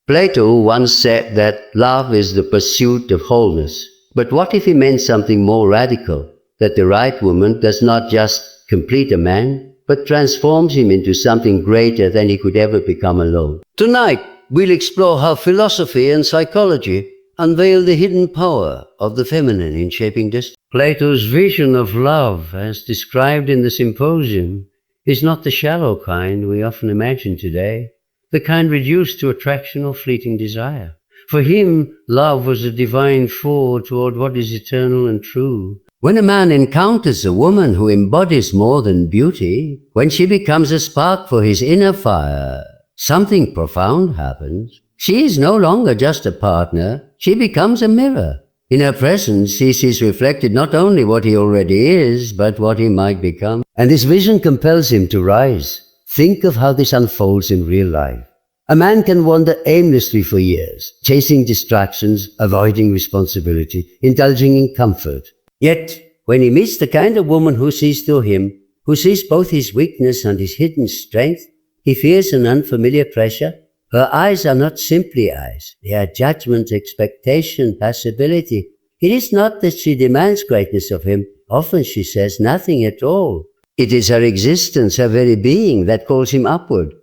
Plato once said that love is the pursuit of wholeness. But what if he meant something more radical? That the right woman does not just complete a man, but transforms him into something greater than he could ever become alone. Tonight, we'll explore how philosophy and psychology unveil the hidden power of the feminine in shaping destiny. Plato's vision of love, as described in the Symposium, is not the shallow kind we often imagine today, the kind reduced to attraction or fleeting desire. For him, love was a divine forward toward what is eternal and true. When a man encounters a woman who embodies more than beauty, when she becomes a spark for his inner fire, something profound happens. She is no longer just a partner, she becomes a mirror. In her presence, he sees reflected not only what he already is, but what he might become. And this vision compels him to rise. Think of how this unfolds in real life. A man can wander aimlessly for years, chasing distractions, avoiding responsibility, indulging in comfort. Yet, when he meets the kind of woman who sees through him, who sees both his weakness and his hidden strength, he feels an unfamiliar pressure. Her eyes are not simply eyes. They are judgment, expectation, possibility. It is not that she demands greatness of him. Often she says nothing at all. It is her existence, her very being, that calls him upward.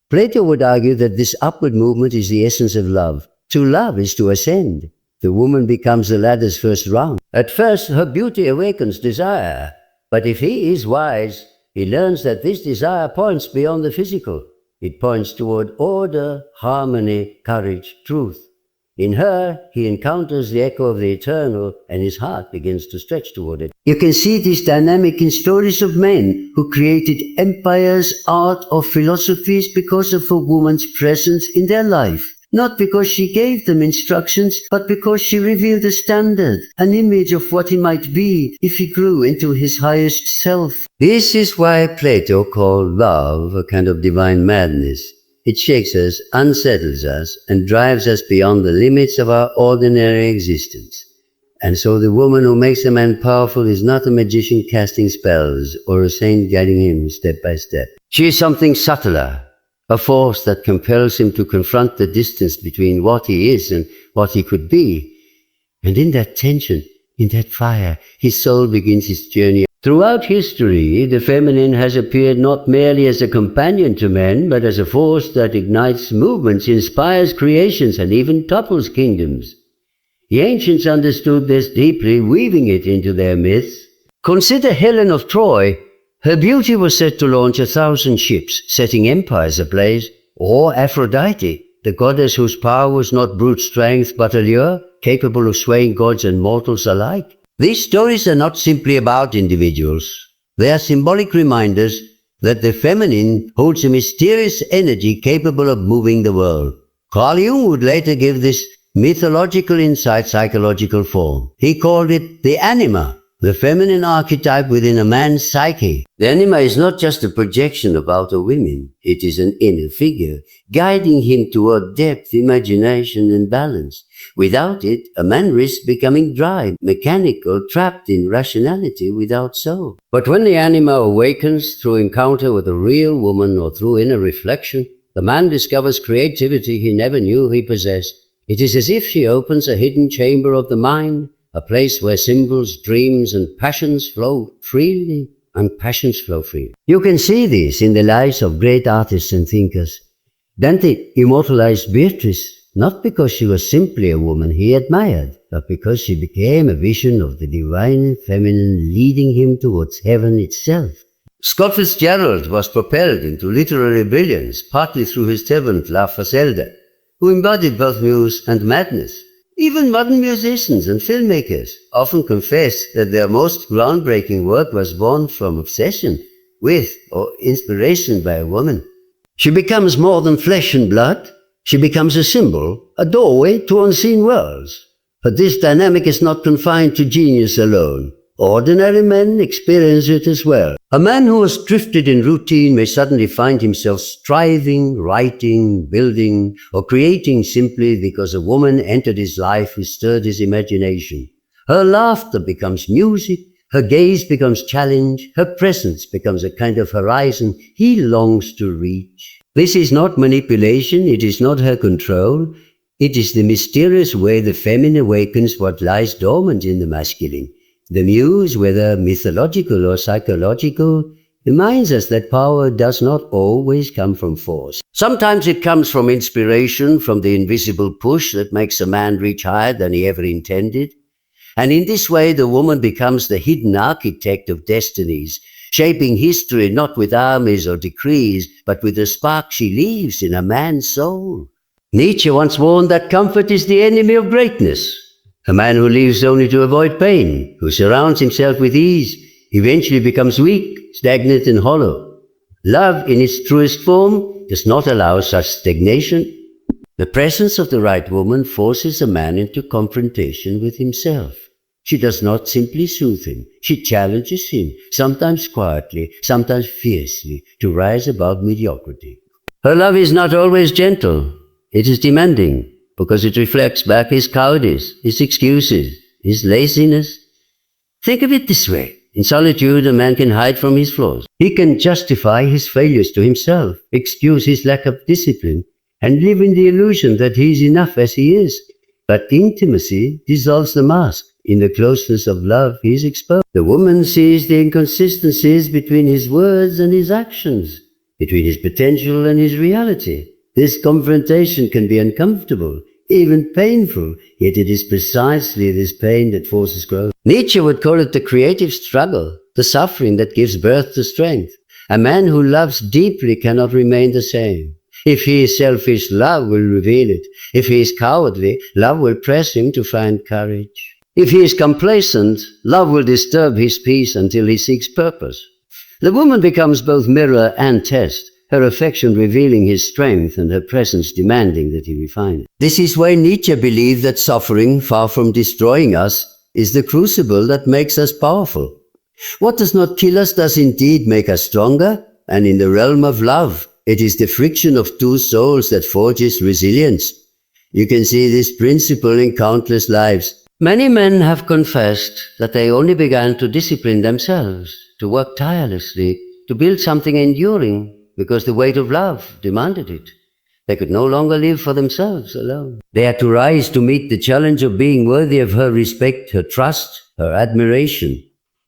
Plato would argue that this upward movement is the essence of love. To love is to ascend. The woman becomes the ladder's first rung. At first, her beauty awakens desire. But if he is wise, he learns that this desire points beyond the physical. It points toward order, harmony, courage, truth. In her, he encounters the echo of the eternal, and his heart begins to stretch toward it. You can see this dynamic in stories of men who created empires, art, or philosophies because of a woman's presence in their life. Not because she gave them instructions, but because she revealed a standard, an image of what he might be if he grew into his highest self. This is why Plato called love a kind of divine madness. It shakes us, unsettles us, and drives us beyond the limits of our ordinary existence. And so the woman who makes a man powerful is not a magician casting spells or a saint guiding him step by step. She is something subtler, a force that compels him to confront the distance between what he is and what he could be. And in that tension, in that fire, his soul begins its journey. Throughout history, the feminine has appeared not merely as a companion to men, but as a force that ignites movements, inspires creations, and even topples kingdoms. The ancients understood this deeply, weaving it into their myths. Consider Helen of Troy. Her beauty was said to launch 1,000 ships, setting empires ablaze. Or Aphrodite, the goddess whose power was not brute strength but allure, capable of swaying gods and mortals alike. These stories are not simply about individuals. They are symbolic reminders that the feminine holds a mysterious energy capable of moving the world. Carl Jung would later give this mythological insight psychological form. He called it the anima, the feminine archetype within a man's psyche. The anima is not just a projection of outer women. It is an inner figure, guiding him toward depth, imagination, and balance. Without it, a man risks becoming dry, mechanical, trapped in rationality without soul. But when the anima awakens through encounter with a real woman or through inner reflection, the man discovers creativity he never knew he possessed. It is as if she opens a hidden chamber of the mind, a place where symbols, dreams, and passions flow freely. You can see this in the lives of great artists and thinkers. Dante immortalized Beatrice, not because she was simply a woman he admired, but because she became a vision of the divine feminine leading him towards heaven itself. Scott Fitzgerald was propelled into literary brilliance partly through his servant La Fazelda, who embodied both muse and madness. Even modern musicians and filmmakers often confess that their most groundbreaking work was born from obsession with or inspiration by a woman. She becomes more than flesh and blood. She becomes a symbol, a doorway to unseen worlds. But this dynamic is not confined to genius alone. Ordinary men experience it as well. A man who has drifted in routine may suddenly find himself striving, writing, building, or creating simply because a woman entered his life who stirred his imagination. Her laughter becomes music, her gaze becomes challenge, her presence becomes a kind of horizon he longs to reach. This is not manipulation, it is not her control, it is the mysterious way the feminine awakens what lies dormant in the masculine. The muse, whether mythological or psychological, reminds us that power does not always come from force. Sometimes it comes from inspiration, from the invisible push that makes a man reach higher than he ever intended. And in this way, the woman becomes the hidden architect of destinies, shaping history not with armies or decrees, but with the spark she leaves in a man's soul. Nietzsche once warned that comfort is the enemy of greatness. A man who lives only to avoid pain, who surrounds himself with ease, eventually becomes weak, stagnant and hollow. Love in its truest form does not allow such stagnation. The presence of the right woman forces a man into confrontation with himself. She does not simply soothe him. She challenges him, sometimes quietly, sometimes fiercely, to rise above mediocrity. Her love is not always gentle. It is demanding, because it reflects back his cowardice, his excuses, his laziness. Think of it this way. In solitude, a man can hide from his flaws. He can justify his failures to himself, excuse his lack of discipline, and live in the illusion that he is enough as he is. But intimacy dissolves the mask. In the closeness of love, he is exposed. The woman sees the inconsistencies between his words and his actions, between his potential and his reality. This confrontation can be uncomfortable, even painful, yet it is precisely this pain that forces growth. Nietzsche would call it the creative struggle, the suffering that gives birth to strength. A man who loves deeply cannot remain the same. If he is selfish, love will reveal it. If he is cowardly, love will press him to find courage. If he is complacent, love will disturb his peace until he seeks purpose. The woman becomes both mirror and test, her affection revealing his strength and her presence demanding that he refine it. This is why Nietzsche believed that suffering, far from destroying us, is the crucible that makes us powerful. What does not kill us does indeed make us stronger, and in the realm of love, it is the friction of two souls that forges resilience. You can see this principle in countless lives. Many men have confessed that they only began to discipline themselves, to work tirelessly, to build something enduring, because the weight of love demanded it. They could no longer live for themselves alone. They had to rise to meet the challenge of being worthy of her respect, her trust, her admiration.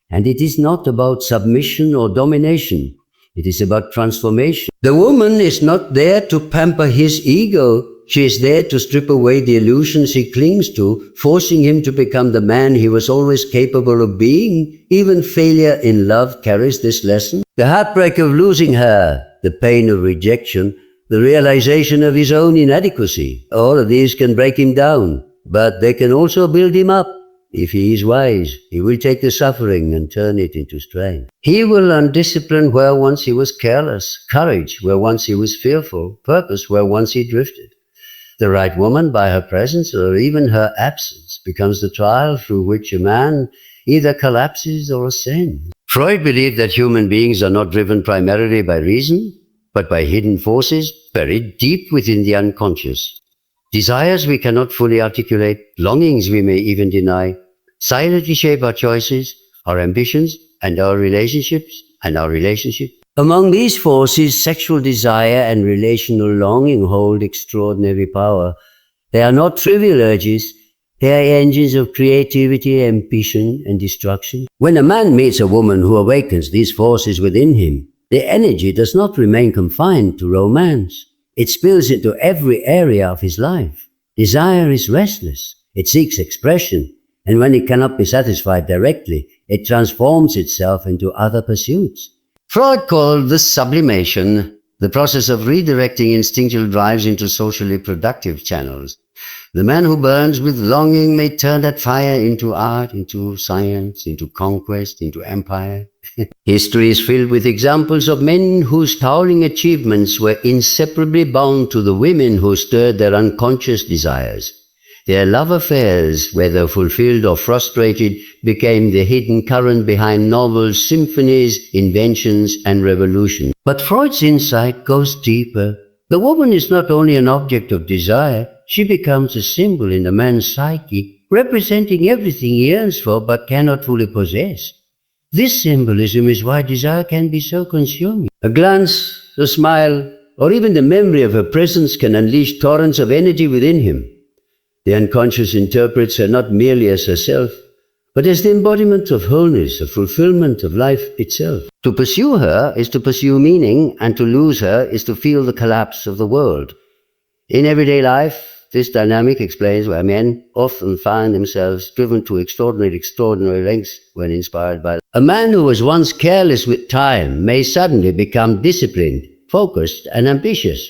And it is not about submission or domination. It is about transformation. The woman is not there to pamper his ego. She is there to strip away the illusions he clings to, forcing him to become the man he was always capable of being. Even failure in love carries this lesson. The heartbreak of losing her, the pain of rejection, the realization of his own inadequacy, all of these can break him down, but they can also build him up. If he is wise, he will take the suffering and turn it into strength. He will learn discipline where once he was careless, courage where once he was fearful, purpose where once he drifted. The right woman, by her presence or even her absence, becomes the trial through which a man either collapses or ascends. Freud believed that human beings are not driven primarily by reason, but by hidden forces buried deep within the unconscious. Desires we cannot fully articulate, longings we may even deny, silently shape our choices, our ambitions, and our relationships, Among these forces, sexual desire and relational longing hold extraordinary power. They are not trivial urges. They are engines of creativity, ambition, and destruction. When a man meets a woman who awakens these forces within him, the energy does not remain confined to romance. It spills into every area of his life. Desire is restless. It seeks expression. And when it cannot be satisfied directly, it transforms itself into other pursuits. Freud called this sublimation, the process of redirecting instinctual drives into socially productive channels. The man who burns with longing may turn that fire into art, into science, into conquest, into empire. History is filled with examples of men whose towering achievements were inseparably bound to the women who stirred their unconscious desires. Their love affairs, whether fulfilled or frustrated, became the hidden current behind novels, symphonies, inventions, and revolutions. But Freud's insight goes deeper. The woman is not only an object of desire, she becomes a symbol in a man's psyche, representing everything he yearns for but cannot fully possess. This symbolism is why desire can be so consuming. A glance, a smile, or even the memory of her presence can unleash torrents of energy within him. The unconscious interprets her not merely as herself, but as the embodiment of wholeness, of fulfillment of life itself. To pursue her is to pursue meaning, and to lose her is to feel the collapse of the world. In everyday life, this dynamic explains why men often find themselves driven to extraordinary lengths when inspired by love. A man who was once careless with time may suddenly become disciplined, focused, and ambitious.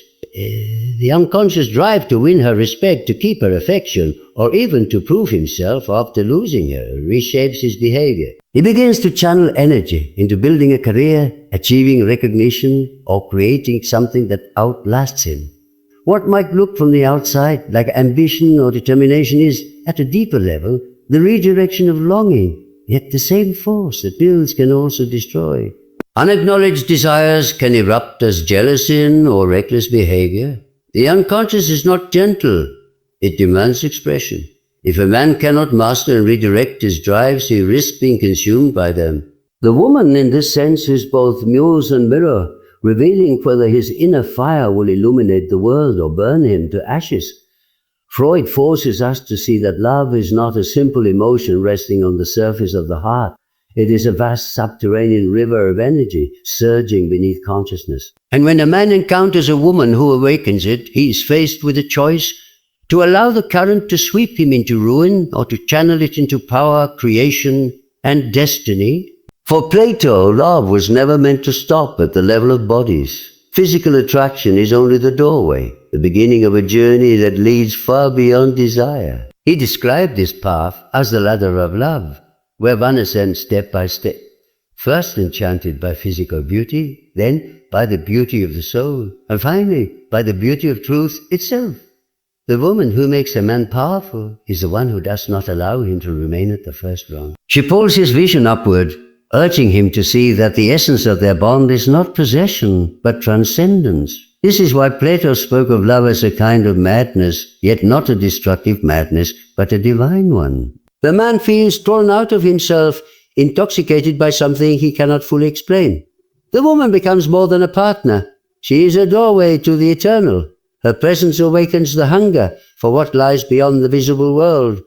The unconscious drive to win her respect, to keep her affection, or even to prove himself after losing her, reshapes his behavior. He begins to channel energy into building a career, achieving recognition, or creating something that outlasts him. What might look from the outside like ambition or determination is, at a deeper level, the redirection of longing, yet the same force that builds can also destroy. Unacknowledged desires can erupt as jealousy or reckless behavior. The unconscious is not gentle. It demands expression. If a man cannot master and redirect his drives, he risks being consumed by them. The woman, in this sense, is both muse and mirror, revealing whether his inner fire will illuminate the world or burn him to ashes. Freud forces us to see that love is not a simple emotion resting on the surface of the heart. It is a vast subterranean river of energy surging beneath consciousness. And when a man encounters a woman who awakens it, he is faced with a choice: to allow the current to sweep him into ruin, or to channel it into power, creation, and destiny. For Plato, love was never meant to stop at the level of bodies. Physical attraction is only the doorway, the beginning of a journey that leads far beyond desire. He described this path as the ladder of love, where one ascends step by step, first enchanted by physical beauty, then by the beauty of the soul, and finally by the beauty of truth itself. The woman who makes a man powerful is the one who does not allow him to remain at the first rung. She pulls his vision upward, urging him to see that the essence of their bond is not possession, but transcendence. This is why Plato spoke of love as a kind of madness, yet not a destructive madness, but a divine one. The man feels torn out of himself, intoxicated by something he cannot fully explain. The woman becomes more than a partner. She is a doorway to the eternal. Her presence awakens the hunger for what lies beyond the visible world.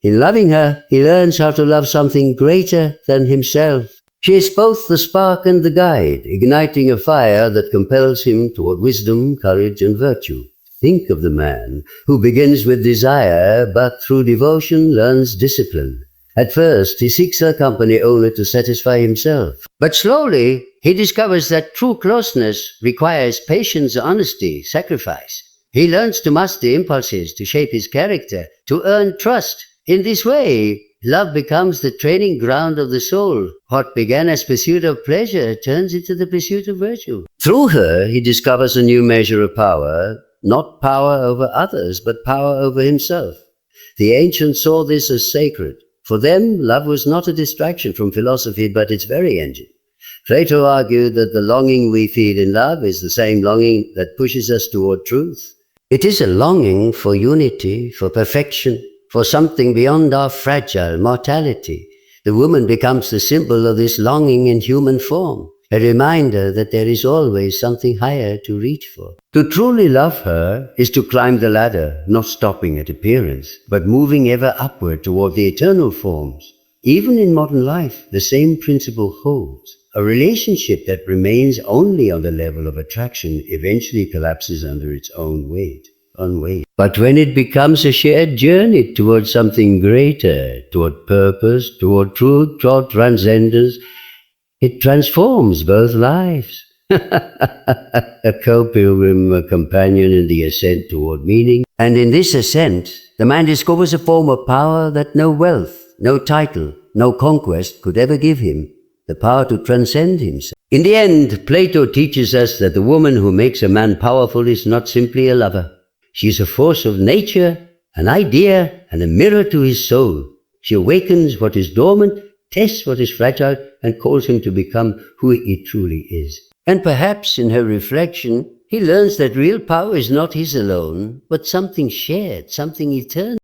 In loving her, he learns how to love something greater than himself. She is both the spark and the guide, igniting a fire that compels him toward wisdom, courage, and virtue. Think of the man who begins with desire, but through devotion learns discipline. At first, he seeks her company only to satisfy himself. But slowly, he discovers that true closeness requires patience, honesty, sacrifice. He learns to master impulses, to shape his character, to earn trust. In this way, love becomes the training ground of the soul. What began as pursuit of pleasure turns into the pursuit of virtue. Through her, he discovers a new measure of power, not power over others, but power over himself. The ancients saw this as sacred. For them, love was not a distraction from philosophy, but its very engine. Plato argued that the longing we feel in love is the same longing that pushes us toward truth. It is a longing for unity, for perfection, for something beyond our fragile mortality. The woman becomes the symbol of this longing in human form, a reminder that there is always something higher to reach for. To truly love her is to climb the ladder, not stopping at appearance, but moving ever upward toward the eternal forms. Even in modern life, the same principle holds. A relationship that remains only on the level of attraction eventually collapses under its own weight. But when it becomes a shared journey toward something greater, toward purpose, toward truth, toward transcendence, it transforms both lives. A co-pilgrim, a companion in the ascent toward meaning. And in this ascent, the man discovers a form of power that no wealth, no title, no conquest could ever give him, the power to transcend himself. In the end, Plato teaches us that the woman who makes a man powerful is not simply a lover. She is a force of nature, an idea, and a mirror to his soul. She awakens what is dormant, tests what is fragile, and calls him to become who he truly is. And perhaps in her reflection, he learns that real power is not his alone, but something shared, something eternal.